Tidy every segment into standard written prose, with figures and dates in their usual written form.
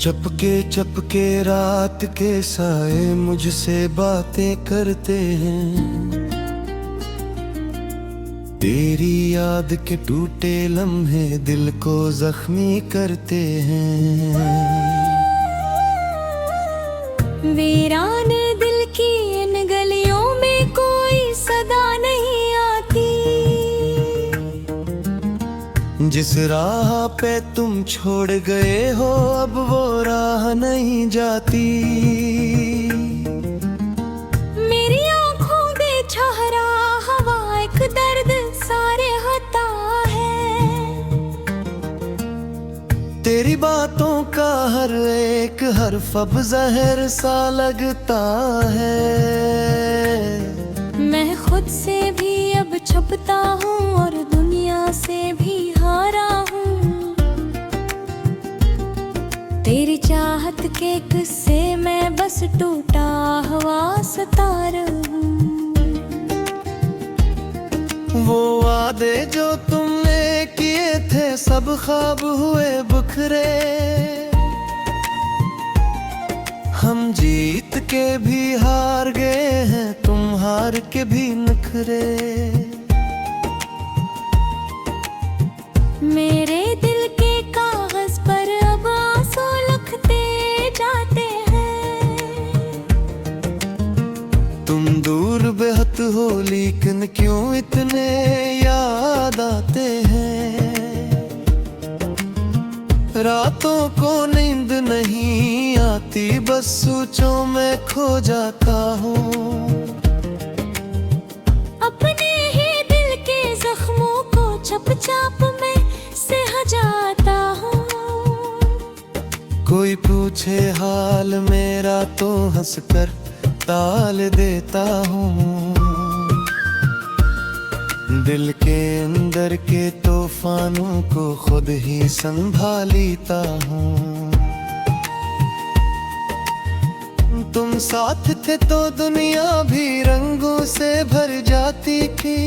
चपके चपके रात के साए मुझसे बातें करते हैं। तेरी याद के टूटे लम्हे दिल को जख्मी करते हैं। वीरान दिल की इन गलियों में कोई सदा नहीं आती। जिस राह पे तुम छोड़ गए हो अब वो राह नहीं जाती। मेरी आँखों दे छहरा हवा एक दर्द सारे होता है। तेरी बातों का हर एक हर्फ अब जहर सा लगता है। मैं खुद से भी अब छुपता हूँ और दुनिया से भी हारा हूँ। तेरी चाहत के किस्से में बस टूटा हुआ सितार हूँ। वो वादे जो तुमने किए थे सब ख्वाब हुए बिखरे। हम जीत के भी हार गए हैं तुम हार के भी नखरे। मेरे दिल के कागज पर अब आंसू लिखते जाते हैं। तुम दूर बेहद हो लेकिन क्यों इतने याद आते हैं। रातों को नींद नहीं आती बस सोचों में खो जाता हूँ। अपने ही दिल के जख्मों को छप छाप में सह जाता हूँ। कोई पूछे हाल मेरा तो हंसकर टाल देता हूँ। दिल के अंदर के तूफानों को खुद ही संभालता हूँ। तुम साथ थे तो दुनिया भी रंगों से भर जाती थी।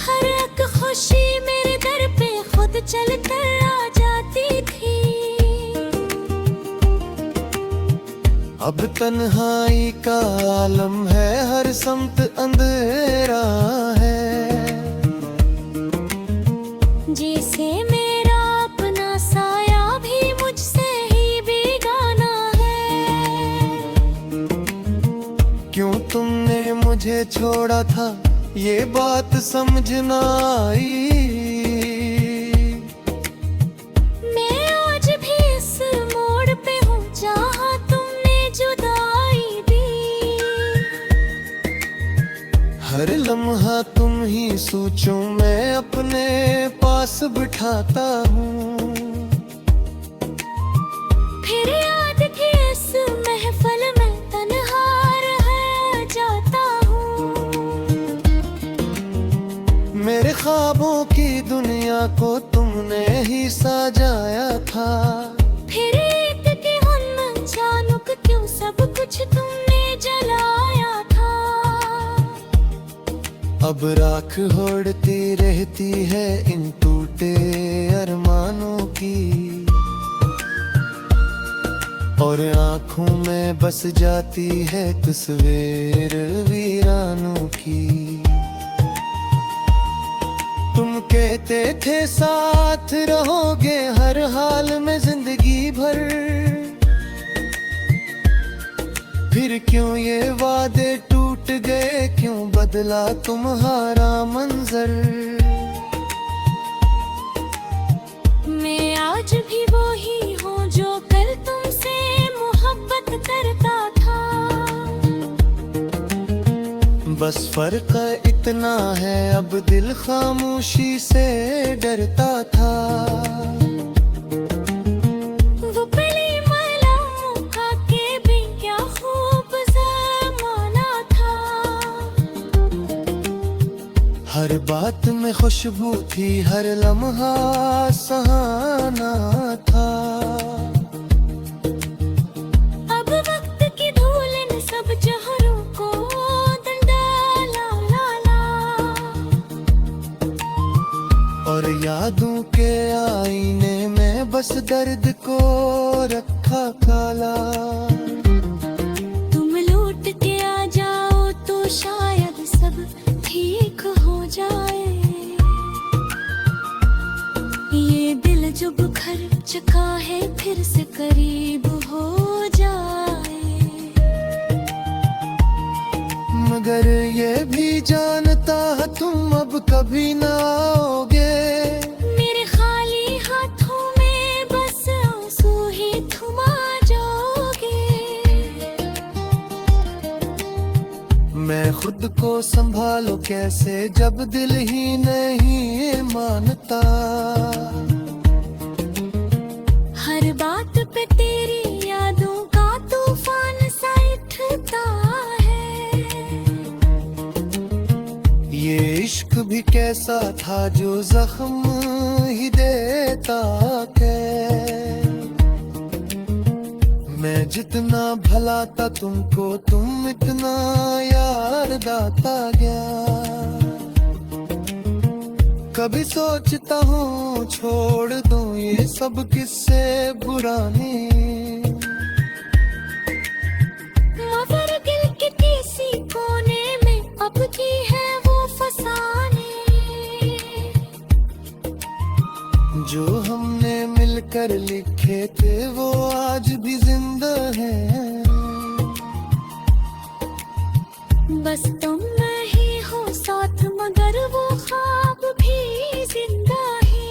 हर एक खुशी मेरे दर पे खुद चल कर आ जाती थी। अब तन्हाई का आलम है हर समत अंधेरा है। जैसे मेरा अपना साया भी मुझसे ही बेगाना है। क्यों तुमने मुझे छोड़ा था ये बात समझ ना आई। मैं आज भी इस मोड़ पे हूँ जहाँ तुमने जुदाई दी। हर लम्हा तुम ही सोचूं मैं अपने पास बिठाता हूँ। फिर याद की इस महफिल में तन्हा रह जाता हूँ। मेरे ख्वाबों की दुनिया को तुमने ही सजाया था। फिर एक के उन जानूक क्यों सब कुछ तुमने जलाया था। अब राख होड़ती रहती है इन टूटे अरमानों की। और आँखों में बस जाती है तस्वीर वीरानों की। तुम कहते थे साथ रहोगे हर हाल में जिंदगी भर। फिर क्यों ये वादे टूट गए क्यों बदला तुम्हारा मंजर। मैं आज भी वो ही हूँ जो कल तुमसे मोहब्बत करता था। बस फर्क इतना है अब दिल खामोशी से डरता था। वो पली मलाओं का के भी क्या खूब ज़माना था। हर बात में खुशबू थी हर लम्हा सुहाना था। अब वक्त की धूल इन सब जहरों को डाला ला ला। और यादों के आईने बस दर्द को रखा काला। तुम लौट के आ जाओ तो शायद सब ठीक हो जाए। ये दिल जो बिखर चुका है फिर से करीब हो जाए। मगर ये भी जानता तुम अब कभी ना आओगे। मेरे खाली हाथों में बस आंसू ही थमा जाओगे। मैं खुद को संभालो कैसे जब दिल ही नहीं मानता। हर बात पे तेरी यादों का तूफान सा उठता है। ये इश्क भी कैसा था जो जख्म ही देता है। मैं जितना भला था तुमको तुम इतना यार दाता गया। कभी सोचता हूँ छोड़ दूँ ये सब किस्से पुराने। मगर दिल के किसी कोने में अब की है वो फसाने। जो हमने मिलकर लिखे थे वो आज भी जिंदा हैं। बस तुम नहीं हो साथ मगर वो ख्वाब भी जिंदा ही।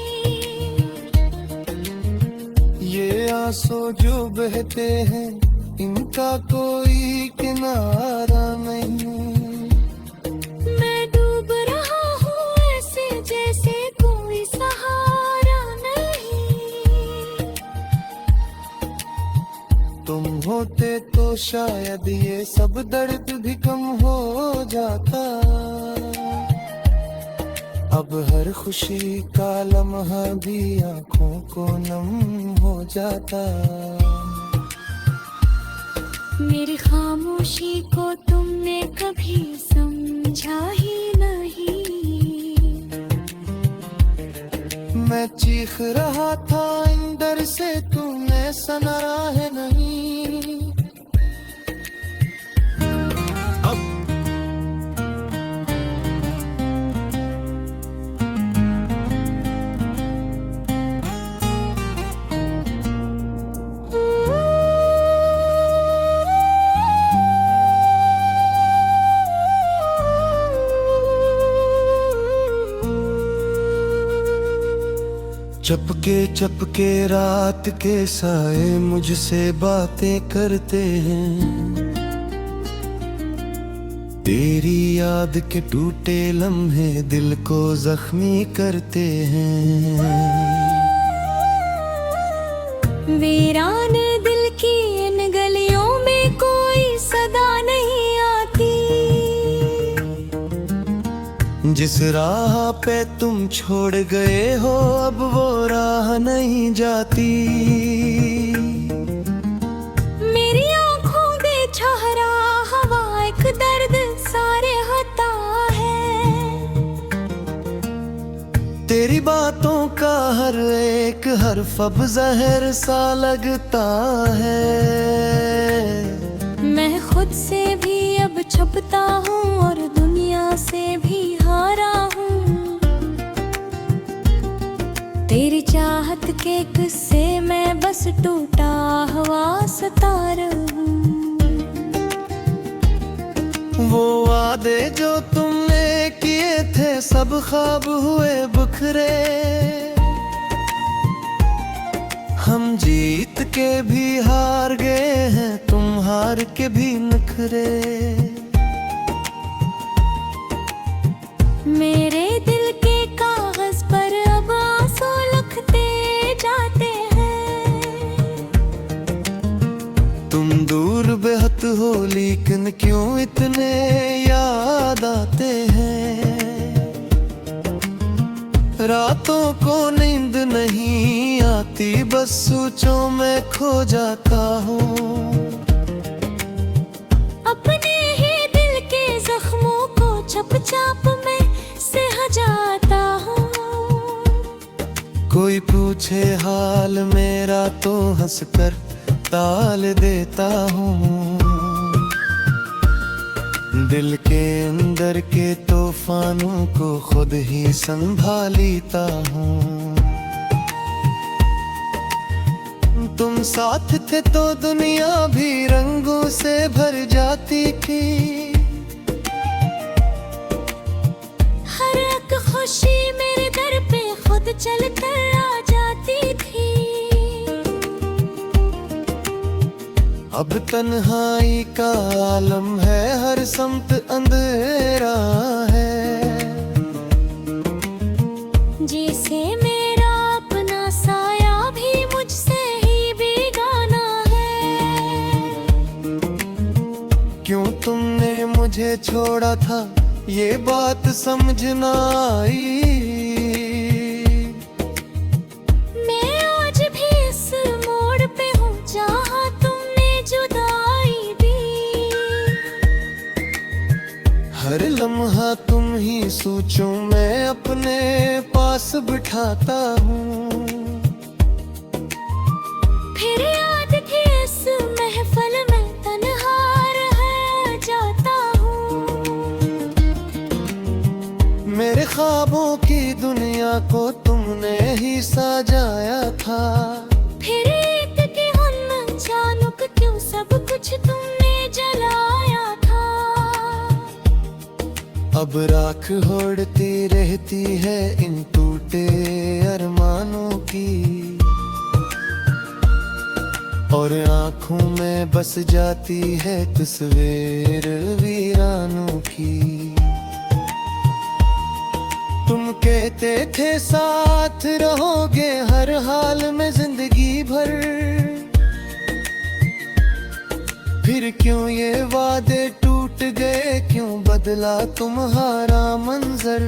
ये आंसू जो बहते हैं इनका कोई किनारा नहीं। मैं डूब रहा हूँ ऐसे जैसे कोई सहारा नहीं। तुम होते तो शायद ये सब दर्द भी कम हो जाता। अब हर खुशी का लम्हा भी आंखों को नम हो जाता। मेरी खामोशी को तुमने कभी समझा ही नहीं। मैं चीख रहा था अंदर से तुमने सुना है नहीं। चपके चपके रात के साए मुझसे बातें करते हैं। तेरी याद के टूटे लम्हे दिल को जख्मी करते हैं। वीरान दिल की इन गलियों में कोई सदा नहीं आती। जिस राह पे तुम छोड़ गए हो अब वो राह नहीं जाती। मेरी आंखों दे छहरा हवा एक दर्द सारे होता है। तेरी बातों का हर एक हर्फ अब जहर सा लगता है। मैं खुद से भी अब छुपता हूँ और दुनिया से भी हारा हूँ। तेरी चाहत के किस्से में बस टूटा हुआ सितार हूँ। वो वादे जो तुमने किए थे सब ख्वाब हुए बिखरे। हम जीत के भी हार गए हैं तुम हार के भी नखरे। मेरे दिल के कागज पर अब आंसू लिखते जाते हैं। तुम दूर बेहद हो लेकिन क्यों इतने याद आते हैं। रातों को नींद नहीं आती बस सोचों में खो जाता हूँ। अपने ही दिल के जख्मों को चुपचाप में सह जाता हूँ। कोई पूछ पूछे हाल मेरा तो हंसकर टाल देता हूँ। दिल के अंदर के तूफानों को खुद ही संभालता हूँ। तुम साथ थे तो दुनिया भी रंगों से भर जाती थी। हर एक खुशी मेरे दर पे खुद चल कर आ जाती थी। अब तन्हाई का आलम है, हर समत अंधेरा है। जैसे मेरा अपना साया भी मुझसे ही बेगाना है। क्यों तुमने मुझे छोड़ा था ये बात समझ ना आई। मैं आज भी इस मोड़ पे हूँ जहाँ तुमने जुदाई दी। हर लम्हा तुम ही सोचो मैं अपने पास बिठाता हूँ। फिर याद थी इस महफिल में तन्हा रह जाता हूँ। मेरे ख्वाबों की दुनिया को तुमने ही सजाया था। फिर एक के हुन जानू कि क्यों सब कुछ तुमने जलाया था। अब राख होड़ती रहती है इन टूटे अरमानों की, और आँखों में बस जाती है तस्वीर वीरानों की। तुम कहते थे साथ रहोगे हर हाल में जिंदगी भर। फिर क्यों ये वादे टूट गए, क्यों बदला तुम्हारा मंजर।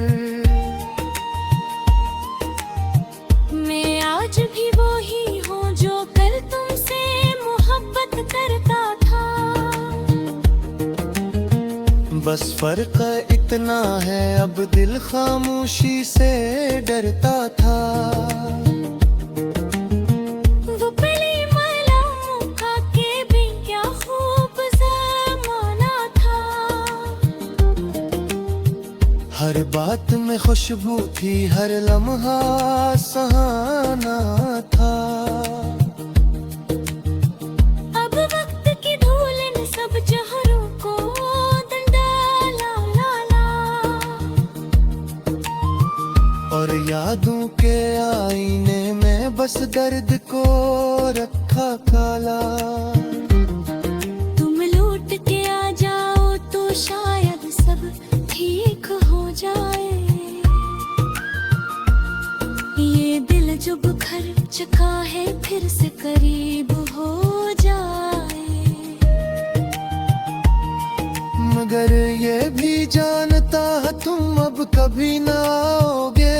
मैं आज भी वो ही हूँ जो कल तुमसे मोहब्बत करता था। बस फर्क इतना है अब दिल खामोशी से डरता था। वो पली मलामों का के भी क्या खूब ज़माना था। हर बात में खुशबू थी, हर लम्हा सुहाना था। अब वक्त की धूल इन सब जहरों को दंडाला ला ला। और यादों के आईने में बस दर्द को रखा काला। तुम लौट के आ जाओ तो शायद सब ठीक हो जाए। ये दिल जो बिखर चुका है फिर से करीब हो जाए। मगर ये भी जानता तुम अब कभी ना आओगे।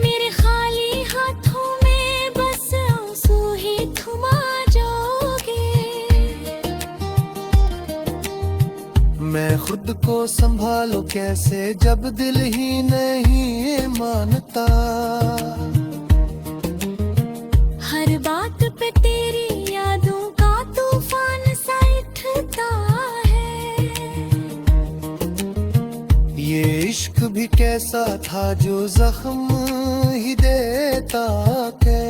मेरे खाली हाथों में बस आंसू ही थमा जाओगे। मैं खुद को संभालो कैसे जब दिल ही नहीं मानता। हर बात पे तेरी यादों का तूफान सा उठता है। ये इश्क भी कैसा था जो जख्म ही देता है।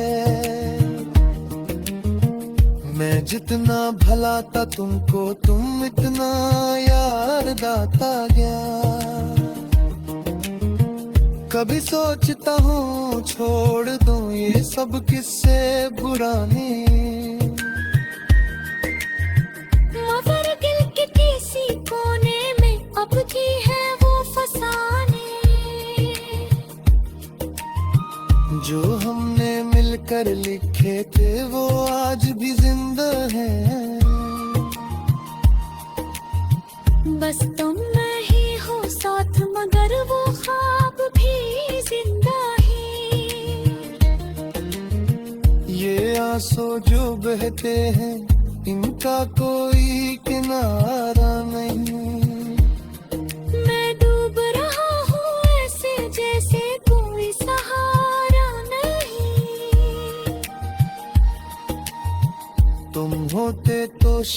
मैं जितना भला था तुमको तुम इतना यार दाता गया। कभी सोचता हूँ छोड़ दूँ ये सब किस्से पुराने। मगर दिल के किसी कोने में अब भी है वो फसाने। जो हमने मिलकर लिखे थे वो आज भी जिंदा हैं। बस तुम नहीं हो साथ मगर वो ख्वाब भी जिंदा ही। ये आंसू जो बहते हैं इनका कोई किनारा नहीं। मैं डूब रहा हूँ ऐसे जैसे कोई सहारा नहीं।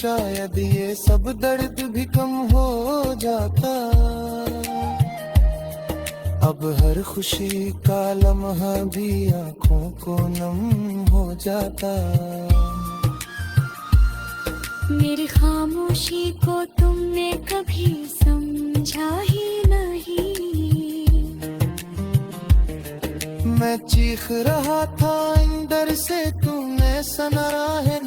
शायद ये सब दर्द भी कम हो जाता। अब हर खुशी का लम्हा भी आंखों को नम हो जाता। मेरी खामोशी को तुमने कभी समझा ही नहीं। मैं चीख रहा था अंदर से, तुमने सना है